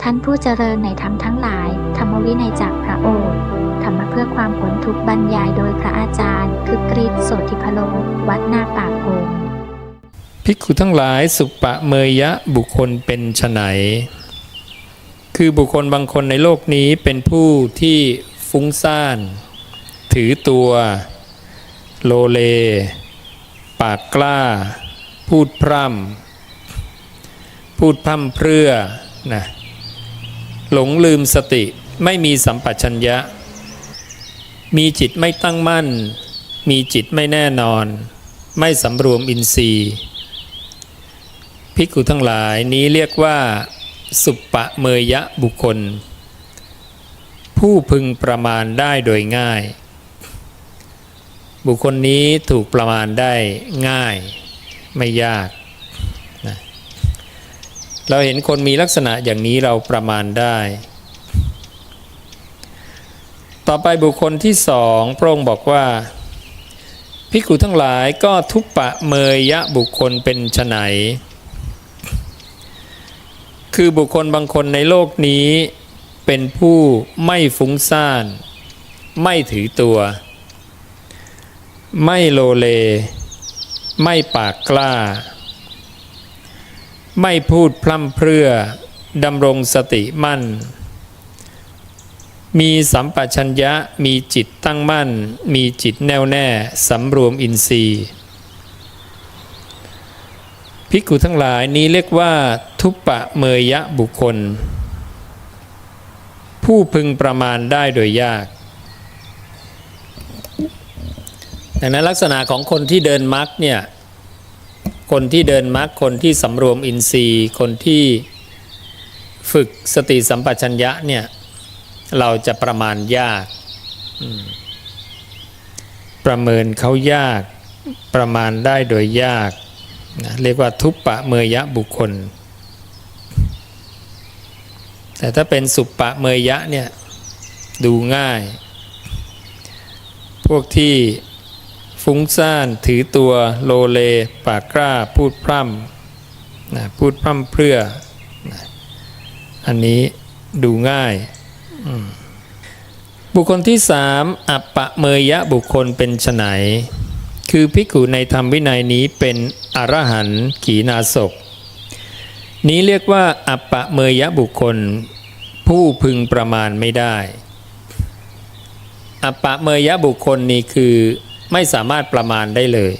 ท่านผู้เจริญในธรรมทั้งหลายธรรมวินัยจากพระโอษฐ์ธรรมะเพื่อความพ้นทุกข์บรรยายโดยพระอาจารย์คึกฤทธิ์โสติพโลวัดนาปากโพงภิกขุทั้งหลายสุปะเมยะบุคคลเป็นไฉนคือบุคคลบางคนในโลกนี้เป็นผู้ที่ฟุ้งซ่านถือตัวโลเลปากกล้าพูดพร่ำเพรื่อนะหลงลืมสติไม่มีสัมปชัญญะมีจิตไม่ตั้งมั่นมีจิตไม่แน่นอนไม่สำรวมอินทรีย์ภิกขุทั้งหลายนี้เรียกว่าสุปปะเมยะบุคคลผู้พึงประมาณได้โดยง่ายบุคคลนี้ถูกประมาณได้ง่ายไม่ยากนะเราเห็นคนมีลักษณะอย่างนี้เราประมาณได้ต่อไปบุคคลที่สองพระองค์บอกว่าภิกขุทั้งหลายก็ทุปปะเมยะบุคคลเป็นไฉนคือบุคคลบางคนในโลกนี้เป็นผู้ไม่ฟุ้งซ่านไม่ถือตัวไม่โลเลไม่ปากกล้าไม่พูดพร่ำเพรื่อดำรงสติมั่นมีสัมปชัญญะมีจิตตั้งมั่นมีจิตแน่วแน่สำรวมอินทรีย์ภิกขุทั้งหลายนี้เรียกว่าทุปปะเมยะบุคคลผู้พึงประมาณได้โดยยากดังนั้นลักษณะของคนที่เดินมรรคเนี่ยคนที่เดินมรรคคนที่สำรวมอินทรีย์คนที่ฝึกสติสัมปชัญญะเนี่ยเราจะประมาณยากประเมินเขายากประมาณได้โดยยากนะเรียกว่าทุปปะเมยะบุคคลแต่ถ้าเป็นสุปปะเมยะเนี่ยดูง่ายพวกที่ฟุ้งซ่านถือตัวโลเลปากกล้าพูดพร่ำนะพูดพร่ำเพรื่อนะอันนี้ดูง่ายบุคคลที่สามอัปปะเมยะบุคคลเป็นไฉนคือภิกขุในธรรมวินัยนี้เป็นอรหันต์ขีณาสพนี้เรียกว่าอัปปะเมยะบุคคลผู้พึงประมาณไม่ได้อัปปะเมยะบุคคลนี้คือไม่สามารถประมาณได้เลย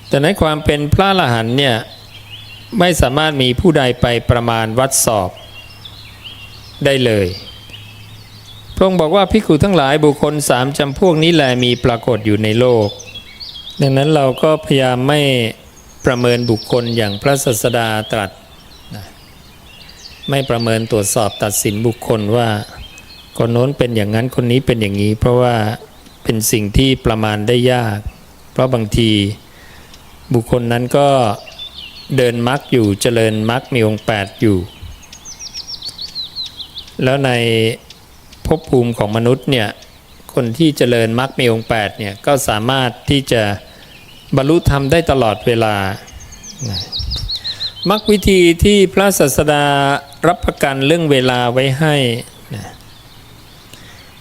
แต่ในความเป็นพระอรหันต์เนี่ยไม่สามารถมีผู้ใดไปประมาณวัดสอบได้เลยพระองค์บอกว่าภิกขุทั้งหลายบุคคลสามจำพวกนี้แลมีปรากฏอยู่ในโลกดังนั้นเราก็พยายามไม่ประเมินบุคคลอย่างพระศาสดาตรัสนะไม่ประเมินตรวจสอบตัดสินบุคคลว่าคนโน้นเป็นอย่างนั้นคนนี้เป็นอย่างนี้เพราะว่าเป็นสิ่งที่ประมาณได้ยากเพราะบางทีบุคคลนั้นก็เดินมรรคอยู่เจริญมรรคมีองค์8อยู่แล้วในภพภูมิของมนุษย์เนี่ยคนที่เจริญมรรคมีองค์8เนี่ยก็สามารถที่จะบรรลุธรรมได้ตลอดเวลามรรควิธีที่พระศาสดารับประกันเรื่องเวลาไว้ให้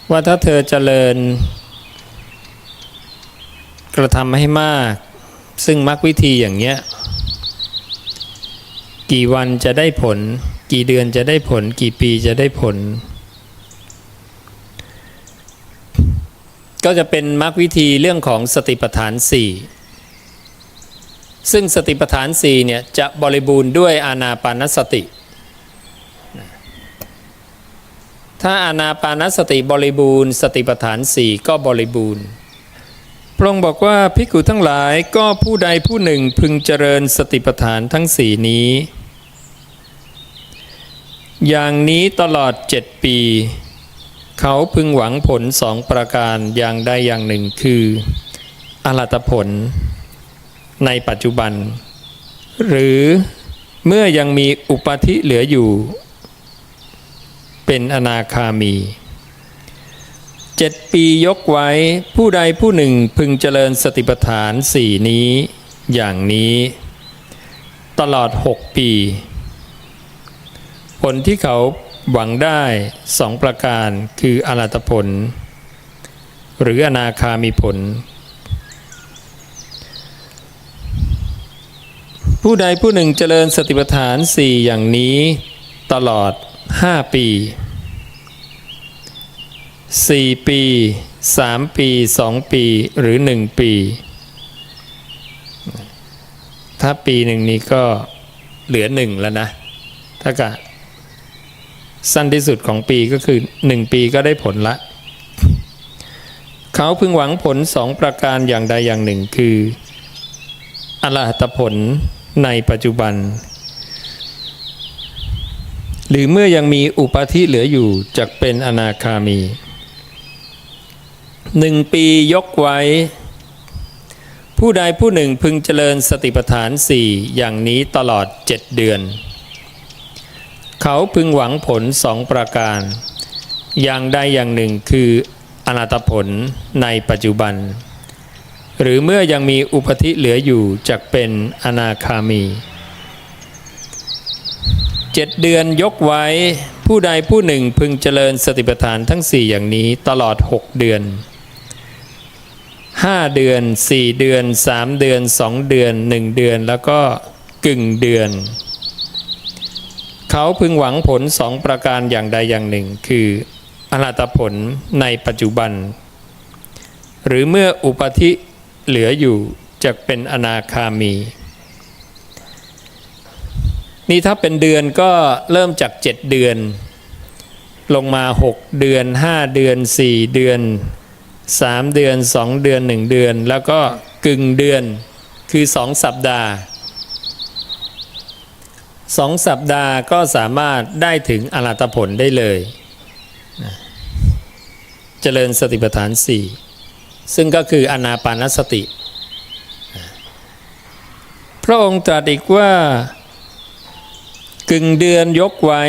ว่าถ้าเธอเจริญกระทำให้มากซึ่งมรรควิธีอย่างเนี้ยกี่วันจะได้ผลกี่เดือนจะได้ผลกี่ปีจะได้ผลก็จะเป็นมรรควิธีเรื่องของสติปัฏฐาน4ซึ่งสติปัฏฐาน4เนี่ยจะบริบูรณ์ด้วยอานาปานสติถ้าอานาปานสติบริบูรณ์สติปัฏฐาน4ก็บริบูรณ์พระองค์บอกว่าภิกขุทั้งหลายก็ผู้ใดผู้หนึ่งพึงเจริญสติปัฏฐานทั้ง4นี้อย่างนี้ตลอด7 ปีเขาพึงหวังผล2 ประการอย่างใดอย่างหนึ่งคืออรหัตผลในปัจจุบันหรือเมื่อยังมีอุปาทิเหลืออยู่เป็นอนาคามี7 ปียกไว้ผู้ใดผู้หนึ่งพึงเจริญสติปัฏฐาน4นี้อย่างนี้ตลอด6 ปี ผลที่เขาหวังได้สองประการคืออรหัตผลหรืออนาคามิผลผู้ใดผู้หนึ่งเจริญสติปัฏฐานสี่อย่างนี้ตลอด5 ปี4 ปี3 ปี2 ปีหรือ1 ปีถ้าปีหนึ่งนี้ก็เหลือ1แล้วนะถ้ากะสั้นที่สุดของปีก็คือ1 ปีก็ได้ผลละเขาพึงหวังผล2 ประการอย่างใดอย่างหนึ่งคืออรหัตผลในปัจจุบันหรือเมื่อยังมีอุปาทิเหลืออยู่จักเป็นอนาคามี1 ปียกไว้ผู้ใดผู้หนึ่งพึงเจริญสติปัฏฐาน4อย่างนี้ตลอด7 เดือนเขาพึงหวังผล2 ประการอย่างใดอย่างหนึ่งคืออรหัตผลในปัจจุบันหรือเมื่อยังมีอุปาทิเหลืออยู่จักเป็นอนาคามี7 เดือนยกไว้ผู้ใดผู้หนึ่งพึงเจริญสติปัฏฐานทั้ง4อย่างนี้ตลอด6 เดือน5 เดือน4 เดือน3 เดือน2 เดือน1 เดือนแล้วก็กึ่งเดือนเขาพึงหวังผล2 ประการอย่างใดอย่างหนึ่งคืออรหัตผลในปัจจุบันหรือเมื่ออุปาทิเหลืออยู่จะเป็นอนาคามีนี่ถ้าเป็นเดือนก็เริ่มจาก7 เดือนลงมา6 เดือน5 เดือน4 เดือน3 เดือน2 เดือน1 เดือนแล้วก็กึ่งเดือนคือ2 สัปดาห์2 สัปดาห์ก็สามารถได้ถึงอรหัตผลได้เลยเจริญสติปัฏฐาน4ซึ่งก็คืออานาปานสติพระองค์ตรัสอีกว่ากึ่งเดือนยกไว้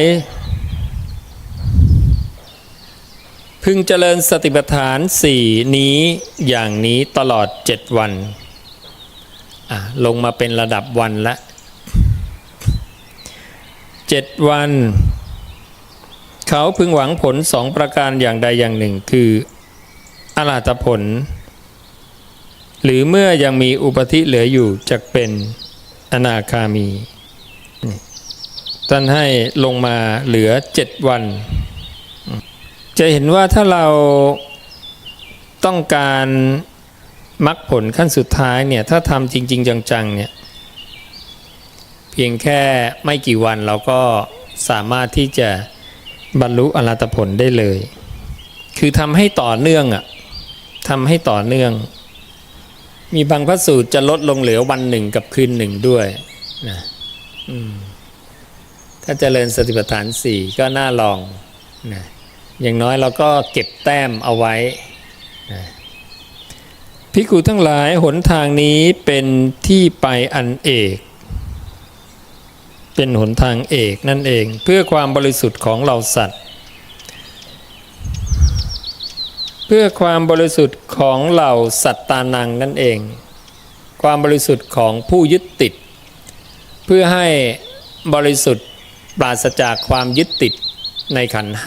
พึงเจริญสติปัฏฐาน4นี้อย่างนี้ตลอด7 วันลงมาเป็นระดับวันละ7 วันเขาพึงหวังผล2 ประการอย่างใดอย่างหนึ่งคืออรหัตผลหรือเมื่อยังมีอุปาทิเหลืออยู่จักเป็นอนาคามีท่านให้ลงมาเหลือ7 วันจะเห็นว่าถ้าเราต้องการมรรคผลขั้นสุดท้ายเนี่ยถ้าทำจริงๆจังๆเนี่ยเพียงแค่ไม่กี่วันเราก็สามารถที่จะบรรลุอรหัตผลได้เลยคือทำให้ต่อเนื่องทำให้ต่อเนื่องมีบางพระสูตรจะลดลงเหลือวัน1กับคืน1ด้วยนะถ้าเจริญสติปัฏฐาน4ก็น่าลองนะอย่างน้อยเราก็เก็บแต้มเอาไว้นะภิกขุทั้งหลายหนทางนี้เป็นที่ไปอันเอกเป็นหนทางเอกนั่นเองเพื่อความบริสุทธิ์ของเราสัตว์เพื่อความบริสุทธิ์ของเหล่าสัตตานังนั่นเองความบริสุทธิ์ของผู้ยึดติดเพื่อให้บริสุทธิ์ปราศจากความยึดติดในขันธ์5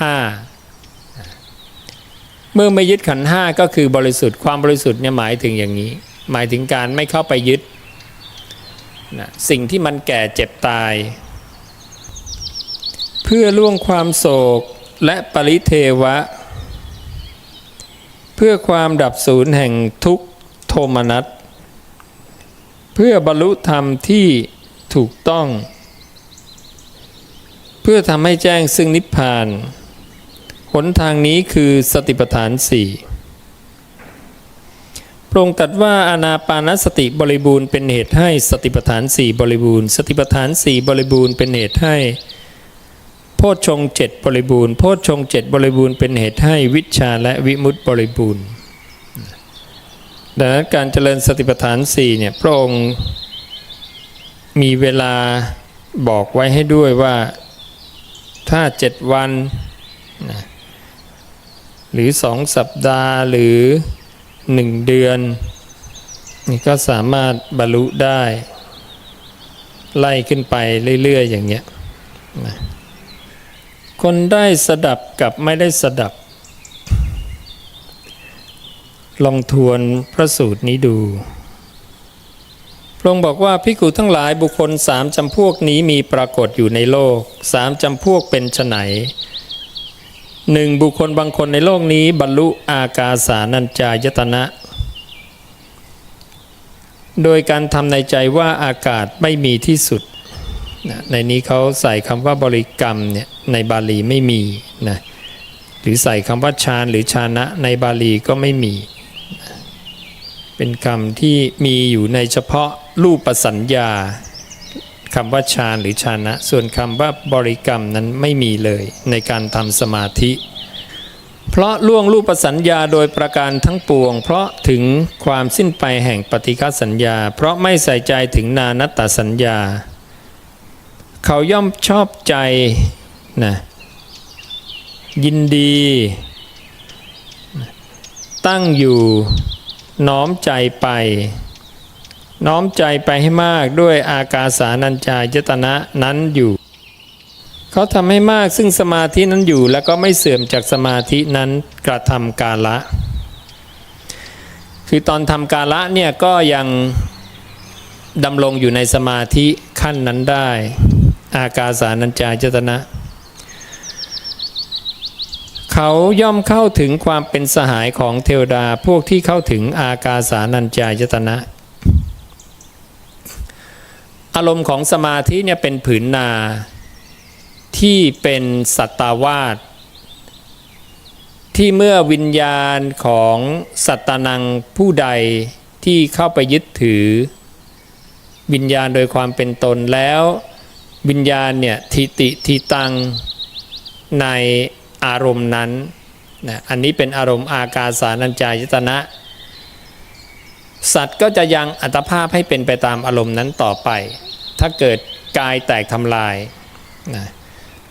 เมื่อไม่ยึดขันธ์5ก็คือบริสุทธิ์ความบริสุทธิ์เนี่ยหมายถึงอย่างนี้หมายถึงการไม่เข้าไปยึดนะสิ่งที่มันแก่เจ็บตายเพื่อล่วงความโศกและปริเทวะเพื่อความดับสูญแห่งทุกขโทมนัสเพื่อบรรลุธรรมที่ถูกต้องเพื่อทำให้แจ้งซึ่งนิพพานหนทางนี้คือสติปัฏฐาน4พระองค์ตรัสว่าอานาปานสติบริบูรณ์เป็นเหตุให้สติปัฏฐาน4บริบูรณ์สติปัฏฐาน4บริบูรณ์เป็นเหตุให้โพชฌงค์7บริบูรณ์โพชฌงค์7บริบูรณ์เป็นเหตุให้วิชชาและวิมุตติบริบูรณ์ดังนั้นการเจริญสติปัฏฐาน4เนี่ยพระองค์มีเวลาบอกไว้ให้ด้วยว่าถ้า7 วันหรือ2 สัปดาห์หรือ1 เดือนนี่ก็สามารถบรรลุได้ไล่ขึ้นไปเรื่อยๆอย่างเงี้ย คนได้สดับกับไม่ได้สดับ ลองทวนพระสูตรนี้ดูพระองค์บอกว่าภิกขุทั้งหลายบุคคลสามจำพวกนี้มีปรากฏอยู่ในโลกสามจำพวกเป็นไฉนหนึ่งบุคคลบางคนในโลกนี้บรรลุอากาสานัญจายตนะโดยการทำในใจว่าอากาศไม่มีที่สุดในนี้เขาใส่คำว่าบริกรรมเนี่ยในบาลีไม่มีนะหรือใส่คำว่าฌานหรือฌานะในบาลีก็ไม่มีเป็นคำที่มีอยู่ในเฉพาะรูปสัญญาคำว่าฌานหรือฌานะส่วนคำว่าบริกรรมนั้นไม่มีเลยในการทำสมาธิเพราะล่วงรูปสัญญาโดยประการทั้งปวงเพราะถึงความสิ้นไปแห่งปฏิฆสัญญาเพราะไม่ใส่ใจถึงนานัตตสัญญาเขาย่อมชอบใจนะยินดีตั้งอยู่น้อมใจไปน้อมใจไปให้มากด้วยอากาสานัญจายตนะนั้นอยู่เขาทำให้มากซึ่งสมาธินั้นอยู่แล้วก็ไม่เสื่อมจากสมาธินั้นกระทำกาละคือตอนทำกาละเนี่ยก็ยังดำรงอยู่ในสมาธิขั้นนั้นได้อากาสานัญจายตนะเขาย่อมเข้าถึงความเป็นสหายของเทวดาพวกที่เข้าถึงอากาสานัญจายตนะอารมณ์ของสมาธิเนี่ยเป็นผืนนาที่เป็นสัตตาวาสที่เมื่อวิญญาณของสัตตนังผู้ใดที่เข้าไปยึดถือวิญญาณโดยความเป็นตนแล้ววิญญาณเนี่ยทิติทิตังในอารมณ์นั้นนะอันนี้เป็นอารมณ์อากาสานัญจายตนะสัตว์ก็จะยังอัตภาพให้เป็นไปตามอารมณ์นั้นต่อไปถ้าเกิดกายแตกทำลายนะ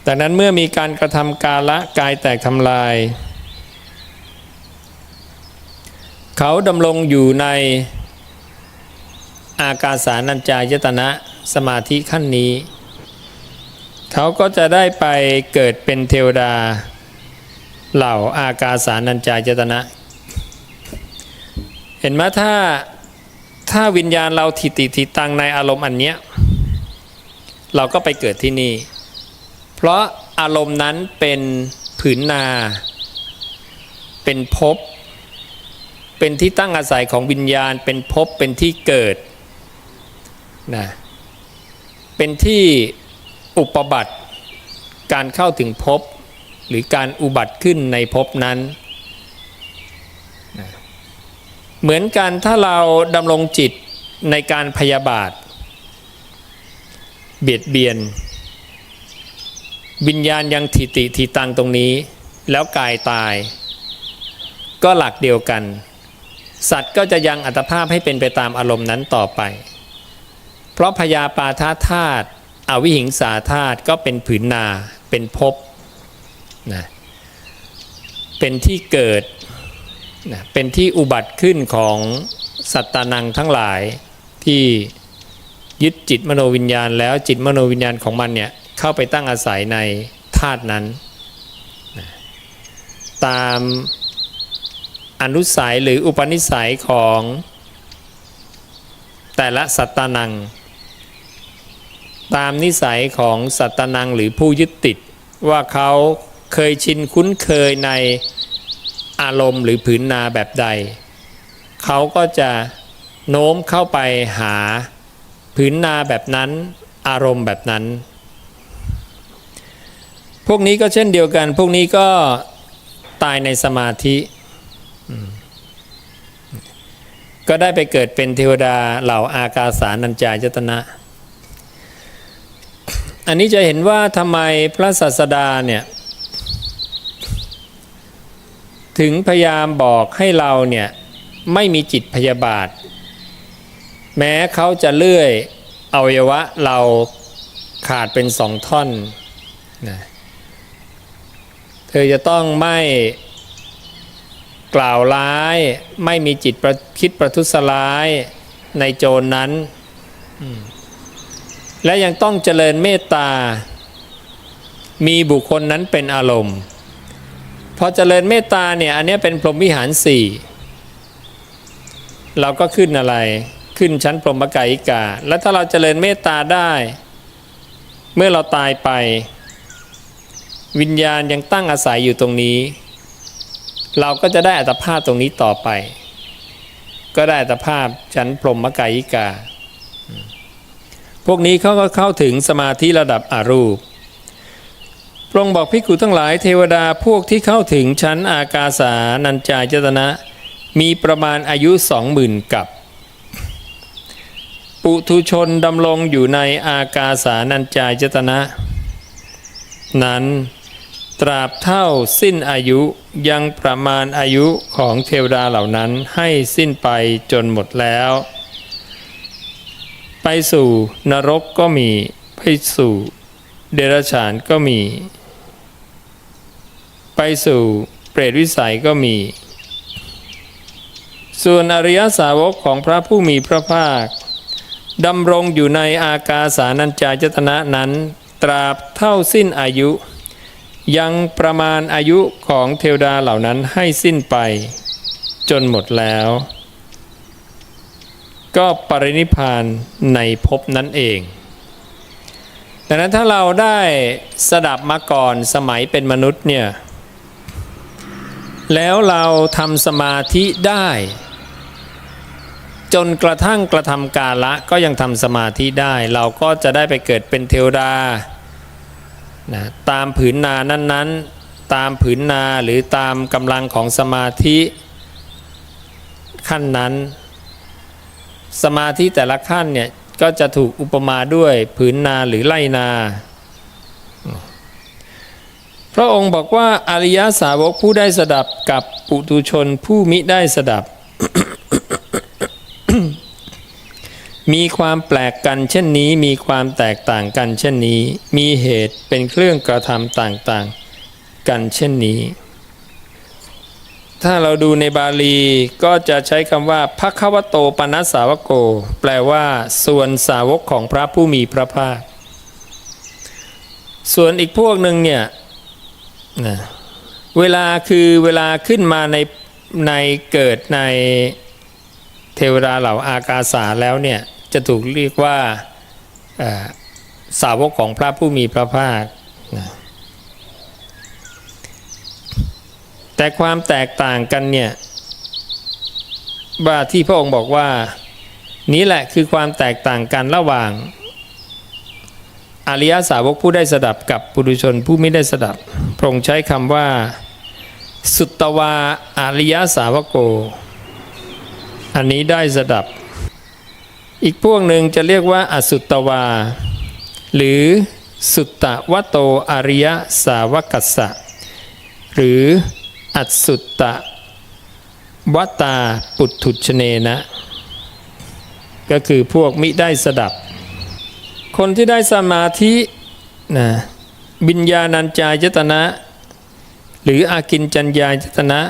ดังนั้นเมื่อมีการกระทำกาละกายแตกทำลายเขาดำรงอยู่ในอากาสานัญจายตนะสมาธิขั้นนี้เขาก็จะได้ไปเกิดเป็นเทวดาเหล่าอากาสานัญจายตนะเห็นไหมถ้าวิญญาณเราทิติทิตังในอารมณ์อันเนี้ยเราก็ไปเกิดที่นี่เพราะอารมณ์นั้นเป็นผืนนาเป็นภพเป็นที่ตั้งอาศัยของวิญญาณเป็นภพเป็นที่เกิดนะเป็นที่อุปบัติการเข้าถึงภพหรือการอุบัติขึ้นในภพนั้นนะเหมือนกันถ้าเราดำรงจิตในการพยาบาทเบียดเบียนวิญญาณยังทิติทิตังตรงนี้แล้วกายตายก็หลักเดียวกันสัตว์ก็จะยังอัตภาพให้เป็นไปตามอารมณ์นั้นต่อไปเพราะพยาปาทธาตุอวิหิงสาธาตุก็เป็นผืนนาเป็นภพนะเป็นที่เกิดนะเป็นที่อุบัติขึ้นของสัตตานังทั้งหลายที่ยึดจิตมโนวิญญาณแล้วจิตมโนวิญญาณของมันเนี่ยเข้าไปตั้งอาศัยในธาตุนั้นนะตามอนุสัยหรืออุปนิสัยของแต่ละสัตตานังตามนิสัยของสัตตานังหรือผู้ยึดติดว่าเขาเคยชินคุ้นเคยในอารมณ์หรือผืนนาแบบใดเขาก็จะโน้มเข้าไปหาผืนนาแบบนั้นอารมณ์แบบนั้นพวกนี้ก็เช่นเดียวกันพวกนี้ก็ตายในสมาธิก็ได้ไปเกิดเป็นเทวดาเหล่าอากาสานัญจายตนะอันนี้จะเห็นว่าทำไมพระศาสดาเนี่ยถึงพยายามบอกให้เราเนี่ยไม่มีจิตพยาบาทแม้เขาจะเลื่อยอวัยวะเราขาดเป็นสองท่อนนะเธอจะต้องไม่กล่าวร้ายไม่มีจิตคิดประทุษร้ายในโจรนั้นและยังต้องเจริญเมตตา มีบุคคลนั้นเป็นอารมณ์พอเจริญเมตตาเนี่ยอันนี้เป็นพรหมวิหารสี่เราก็ขึ้นอะไรขึ้นชั้นพรหมกายิกาแล้วถ้าเราเจริญเมตตาได้เมื่อเราตายไปวิญญาณยังตั้งอาศัยอยู่ตรงนี้เราก็จะได้อัตภาพตรงนี้ต่อไปก็ได้อัตภาพชั้นพรหมกายิกาพวกนี้เขาก็เข้าถึงสมาธิระดับอรูปพระองค์บอกภิกขุทั้งหลายเทวดาพวกที่เข้าถึงชั้นอากาสานัญจายตนะมีประมาณอายุ 20,000 กับปุถุชนดำรงอยู่ในอากาสานัญจายตนะนั้นตราบเท่าสิ้นอายุยังประมาณอายุของเทวดาเหล่านั้นให้สิ้นไปจนหมดแล้วไปสู่นรกก็มีไปสู่เดรัจฉานก็มีไปสู่เปรตวิสัยก็มีส่วนอริยสาวกของพระผู้มีพระภาคดำรงอยู่ในอากาสานัญจายตนะนั้นตราบเท่าสิ้นอายุยังประมาณอายุของเทวดาเหล่านั้นให้สิ้นไปจนหมดแล้วก็ปรินิพพานในภพนั้นเองดังนั้นถ้าเราได้สดับมาก่อนสมัยเป็นมนุษย์เนี่ยแล้วเราทำสมาธิได้จนกระทั่งกระทำกาละก็ยังทำสมาธิได้เราก็จะได้ไปเกิดเป็นเทวดานะตามผืนนานั้นๆตามผืนนาหรือตามกำลังของสมาธิขั้นนั้นสมาธิแต่ละขั้นเนี่ยก็จะถูกอุปมาด้วยผืนนาหรือไร่นาพระองค์บอกว่าอริยสาวกผู้ได้สดับกับปุถุชนผู้มิได้สดับ มีความแปลกกันเช่นนี้มีความแตกต่างกันเช่นนี้มีเหตุเป็นเครื่องกระทำต่างๆกันเช่นนี้ถ้าเราดูในบาลีก็จะใช้คำว่าภควโตปนัสสาวโกแปลว่าส่วนสาวกของพระผู้มีพระภาคส่วนอีกพวกหนึ่งเนี่ยเวลาขึ้นมาในเกิดในเทวดาเหล่าอากาสาแล้วเนี่ยจะถูกเรียกว่าสาวกของพระผู้มีพระภาคแต่ความแตกต่างกันเนี่ยว่าที่พระองค์บอกว่านี้แหละคือความแตกต่างกันระหว่างอริยสาวกผู้ได้สดับกับปุถุชนผู้ไม่ได้สดับพระองค์ใช้คำว่าสุตตวาอริยสาวโกอันนี้ได้สดับอีกพวกหนึ่งจะเรียกว่าอสุตตวาหรือสุตตวโตอริยสาวกัสสะหรืออัสสุตตวตาปุถุชเนนะก็คือพวกมิได้สดับคนที่ได้สมาธินะวิญญาณัญจายตนะหรืออากิญจัญญายตนะ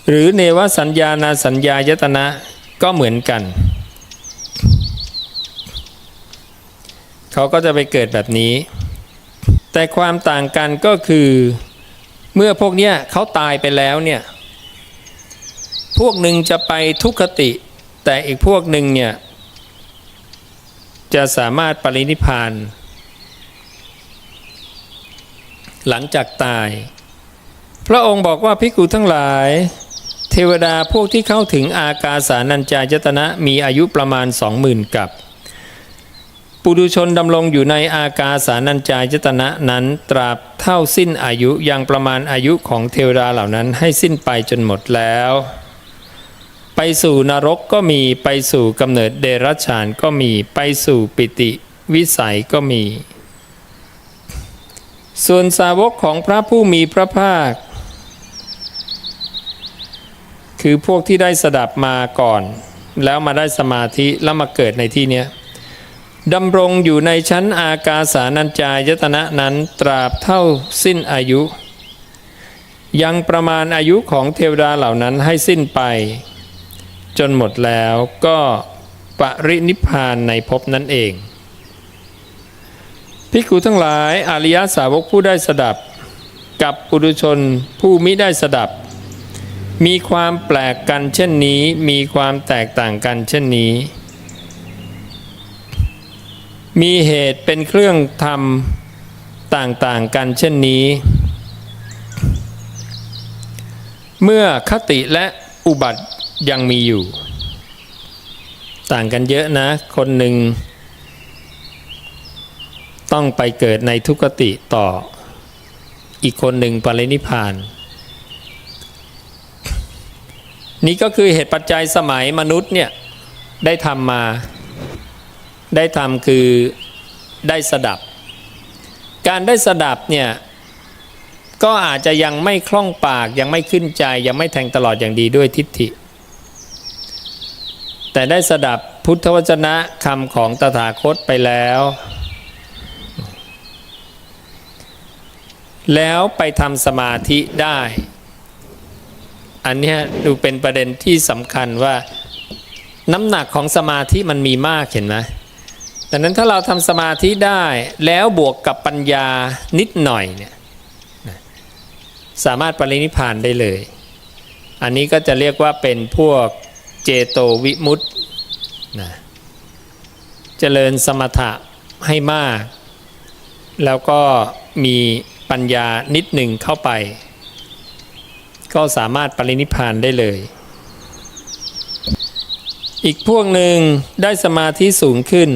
หรือเนวสัญญานาสัญญายตนะก็เหมือนกันเขาก็จะไปเกิดแบบนี้แต่ความต่างกันก็คือเมื่อพวกเนี้ยเขาตายไปแล้วเนี่ยพวกหนึ่งจะไปทุกขติแต่อีกพวกหนึ่งเนี่ยจะสามารถปรินิพพานหลังจากตายพระองค์บอกว่าภิกขุทั้งหลายเทวดาพวกที่เข้าถึงอากาสานัญจายตนะมีอายุประมาณ 20,000 กับปุถุชนดำรงอยู่ในอากาสานัญจายตนะนั้นตราบเท่าสิ้นอายุยังประมาณอายุของเทวดาเหล่านั้นให้สิ้นไปจนหมดแล้วไปสู่นรกก็มีไปสู่กำเนิดเดรัจฉานก็มีไปสู่ปิติวิสัยก็มีส่วนสาวกของพระผู้มีพระภาคคือพวกที่ได้สดับมาก่อนแล้วมาได้สมาธิแล้วมาเกิดในที่นี้ดำรงอยู่ในชั้นอากาสานัญจายตนะนั้นตราบเท่าสิ้นอายุยังประมาณอายุของเทวดาเหล่านั้นให้สิ้นไปจนหมดแล้วก็ปรินิพพานในภพนั้นเอง ภิกขุทั้งหลายอริยสาวกผู้ได้สดับกับปุถุชนผู้มิได้สดับมีความแปลกกันเช่นนี้มีความแตกต่างกันเช่นนี้มีเหตุเป็นเครื่องทำต่างๆกันเช่นนี้เมื่อคติและอุบัติยังมีอยู่ต่างกันเยอะนะคนหนึ่งต้องไปเกิดในทุกขติต่ออีกคนหนึ่งปรินิพพานนี่ก็คือเหตุปัจจัยสมัยมนุษย์เนี่ยได้ทำมาได้ทำคือได้สดับการได้สดับเนี่ยก็อาจจะยังไม่คล่องปากยังไม่ขึ้นใจยังไม่แทงตลอดอย่างดีด้วยทิฏฐิแต่ได้สดับพุทธวจนะคำของตถาคตไปแล้วไปทำสมาธิได้อันนี้ดูเป็นประเด็นที่สำคัญว่าน้ำหนักของสมาธิมันมีมากเห็นไหมดังนั้นถ้าเราทำสมาธิได้แล้วบวกกับปัญญานิดหน่อยเนี่ยสามารถปรินิพพานได้เลยอันนี้ก็จะเรียกว่าเป็นพวกเจโตวิมุตตินะเจริญสมถะให้มากแล้วก็มีปัญญานิดหนึ่งเข้าไปก็สามารถปรินิพพานได้เลยอีกพวกหนึ่งได้สมาธิสูงขึ้น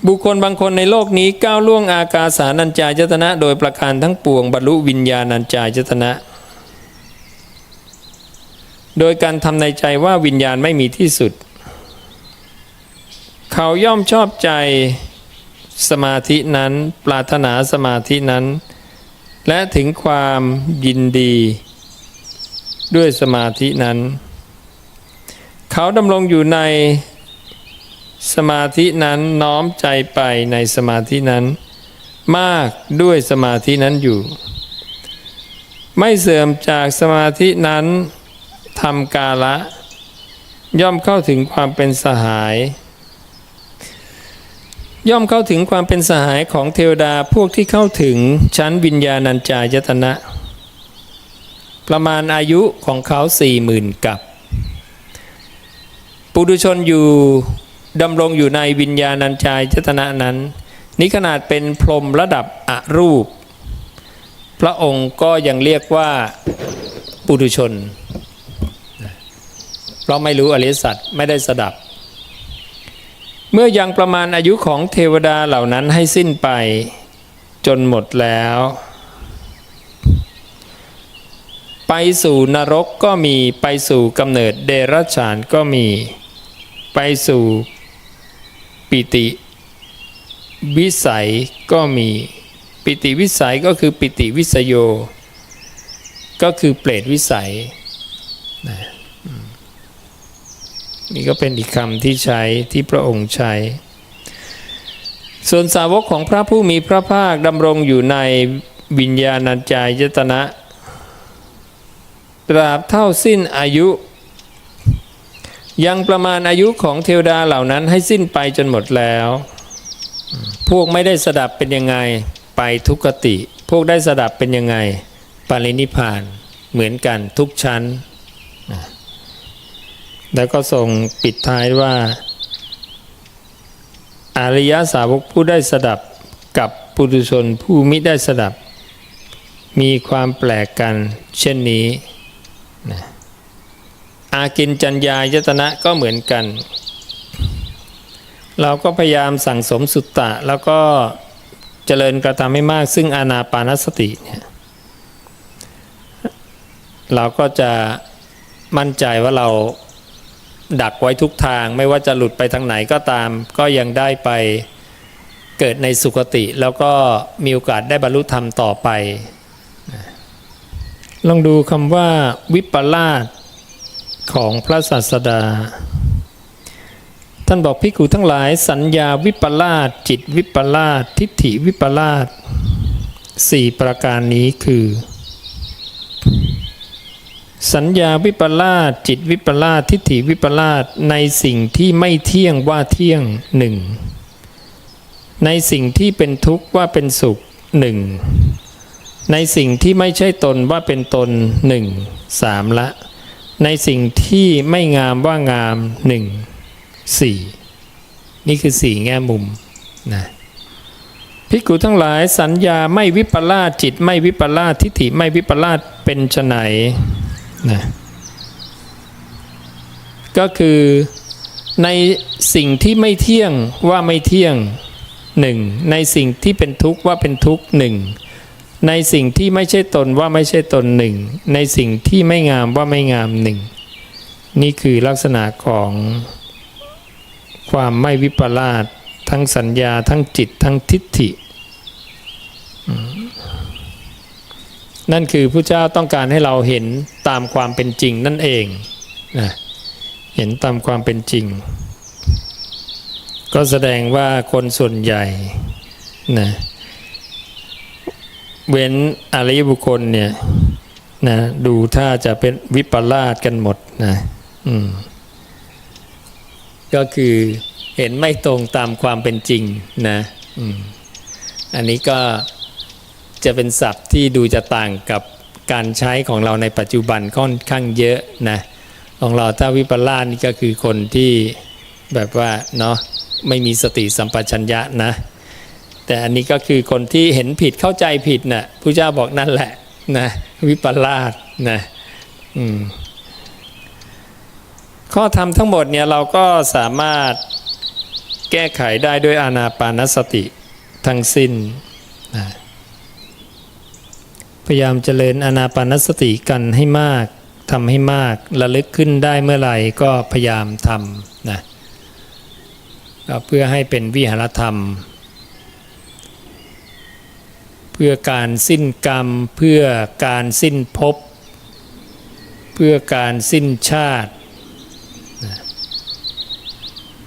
บุคคลบางคนในโลกนี้ก้าวล่วงอากาสานัญจายตนะโดยประการทั้งปวงบรรลุวิญญาณัญจายตนะโดยการทำในใจว่าวิญญาณไม่มีที่สุดเขาย่อมชอบใจสมาธินั้นปรารถนาสมาธินั้นและถึงความยินดีด้วยสมาธินั้นเขาดำรงอยู่ในสมาธินั้นน้อมใจไปในสมาธินั้นมากด้วยสมาธินั้นอยู่ไม่เสื่อมจากสมาธินั้นทำกาละย่อมเข้าถึงความเป็นสหายย่อมเข้าถึงความเป็นสหายของเทวดาพวกที่เข้าถึงชั้นวิญญาณัญจายตนะประมาณอายุของเขา 40,000 กับปุถุชนอยู่ดำรงอยู่ในวิญญาณัญจายตนะนั้นนี้ขนาดเป็นพรหมระดับอรูปพระองค์ก็ยังเรียกว่าปุถุชนเพราะไม่รู้อริยสัจไม่ได้สดับเมื่อยังประมาณอายุของเทวดาเหล่านั้นให้สิ้นไปจนหมดแล้วไปสู่นรกก็มีไปสู่กำเนิดเดรัจฉานก็มีไปสู่ปิติวิสัยก็มีปิติวิสัยก็คือปิติวิสโยก็คือเปรตวิสัยนี่ก็เป็นอีกคำที่ใช้ที่พระองค์ใช้ส่วนสาวกของพระผู้มีพระภาคดำรงอยู่ในวิญญาณัญจายตนะตราบเท่าสิ้นอายุยังประมาณอายุของเทวดาเหล่านั้นให้สิ้นไปจนหมดแล้วพวกไม่ได้สดับเป็นยังไงไปทุกขติพวกได้สดับเป็นยังไงปรินิพพานเหมือนกันทุกชั้นแล้วก็ทรงปิดท้ายว่าอริยสาวกผู้ได้สดับกับปุถุชนผู้มิได้สดับมีความแปลกกันเช่นนี้อากินจัญญายตนะก็เหมือนกันเราก็พยายามสั่งสมสุตตะแล้วก็เจริญกระทำให้มากซึ่งอานาปานสติเนี่ยเราก็จะมั่นใจว่าเราดักไว้ทุกทางไม่ว่าจะหลุดไปทางไหนก็ตามก็ยังได้ไปเกิดในสุคติแล้วก็มีโอกาสได้บรรลุธรรมต่อไปลองดูคำว่าวิปลาสของพระศาสดาท่านบอกภิกขุทั้งหลายสัญญาวิปลาสจิตวิปลาสทิฏฐิวิปลาส4ประการนี้คือสัญญาวิปลาสจิตวิปลาสทิฏฐิวิปลาสในสิ่งที่ไม่เที่ยงว่าเที่ยงหนึ่ง ในสิ่งที่เป็นทุกข์ว่าเป็นสุขหนึ่งในสิ่งที่ไม่ใช่ตนว่าเป็นตนหนึ่งสามละในสิ่งที่ไม่งามว่างามหนึ่งสี่นี่คือสี่แง่มุมนะภิกขุทั้งหลายสัญญาไม่วิปลาสจิตไม่วิปลาสทิฏฐิไม่วิปลาสเป็นไฉนนะก็คือในสิ่งที่ไม่เที่ยงว่าไม่เที่ยงหนึ่งในสิ่งที่เป็นทุกข์ว่าเป็นทุกข์หนึ่งในสิ่งที่ไม่ใช่ตนว่าไม่ใช่ตนหนึ่งในสิ่งที่ไม่งามว่าไม่งามหนึ่งนี่คือลักษณะของความไม่วิปลาสทั้งสัญญาทั้งจิตทั้งทิฏฐินั่นคือพระเจ้าต้องการให้เราเห็นตามความเป็นจริงนั่นเองนะเห็นตามความเป็นจริงก็แสดงว่าคนส่วนใหญ่นะเว้นอริยบุคคลเนี่ยนะดูถ้าจะเป็นวิปลาสกันหมดนะก็คือเห็นไม่ตรงตามความเป็นจริงนะอันนี้ก็จะเป็นศัพท์ที่ดูจะต่างกับการใช้ของเราในปัจจุบันค่อนข้างเยอะนะของเราถ้าวิปลาสนี่ก็คือคนที่แบบว่าเนาะไม่มีสติสัมปชัญญะนะแต่อันนี้ก็คือคนที่เห็นผิดเข้าใจผิดนะพระเจ้าบอกนั่นแหละนะวิปลาสนะข้อธรรมทั้งหมดเนี่ยเราก็สามารถแก้ไขได้ด้วยอานาปานสติทั้งสิ้นนะพยายามเจริญอานาปานสติกันให้มากทำให้มากระลึกขึ้นได้เมื่อไหร่ก็พยายามทำนะเพื่อให้เป็นวิหารธรรมเพื่อการสิ้นกรรมเพื่อการสิ้นภพเพื่อการสิ้นชาติ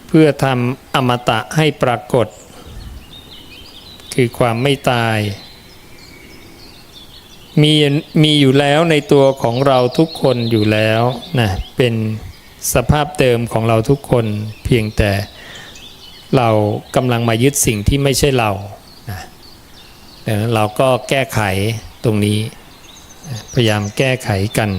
เพื่อทำอมตะให้ปรากฏคือความไม่ตายมีอยู่แล้วในตัวของเราทุกคนอยู่แล้วนะเป็นสภาพเดิมของเราทุกคนเพียงแต่เรากำลังมายึดสิ่งที่ไม่ใช่เรานะเราก็แก้ไขตรงนี้พยายามแก้ไขกัน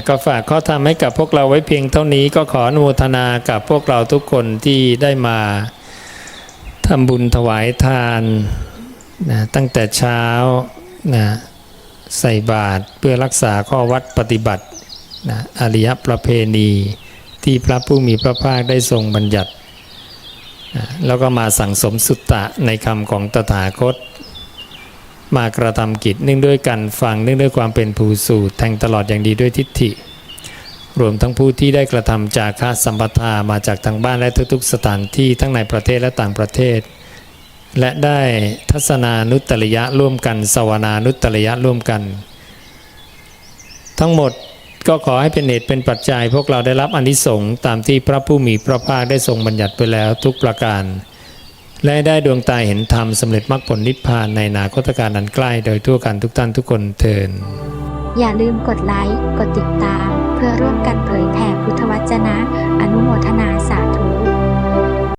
ก็ฝากข้อธรรมให้กับพวกเราไว้เพียงเท่านี้ก็ขออนุโมทนากับพวกเราทุกคนที่ได้มาทำบุญถวายทานนะตั้งแต่เช้านะใส่บาตรเพื่อรักษาข้อวัดปฏิบัตินะอริยประเพณีที่พระผู้มีพระภาคได้ทรงบัญญัตินะแล้วก็มาสั่งสมสุตตะในคำของตถาคตมากระทำกิจเนื่องด้วยกันฟังเนื่องด้วยความเป็นผู้สูตรแทงตลอดอย่างดีด้วยทิฏฐิรวมทั้งผู้ที่ได้กระทำจาคะสัมปทามาจากทางบ้านและทุกๆสถานที่ทั้งในประเทศและต่างประเทศและได้ทัศนานุตตริยะร่วมกันสวนานุตตริยะร่วมกันทั้งหมดก็ขอให้เป็นเหตุเป็นปัจจัยพวกเราได้รับอานิสงส์ตามที่พระผู้มีพระภาคได้ทรงบัญญัติไปแล้วทุกประการและได้ดวงตาเห็นธรรมสำเร็จมรรคผลนิพพานในอนาคตการอันใกล้โดยทั่วกันทุกท่านทุกคนเทอญอย่าลืมกดไลค์กดติดตามเพื่อร่วมกันเผยแผ่พุทธวจนะอนุโมทนาสา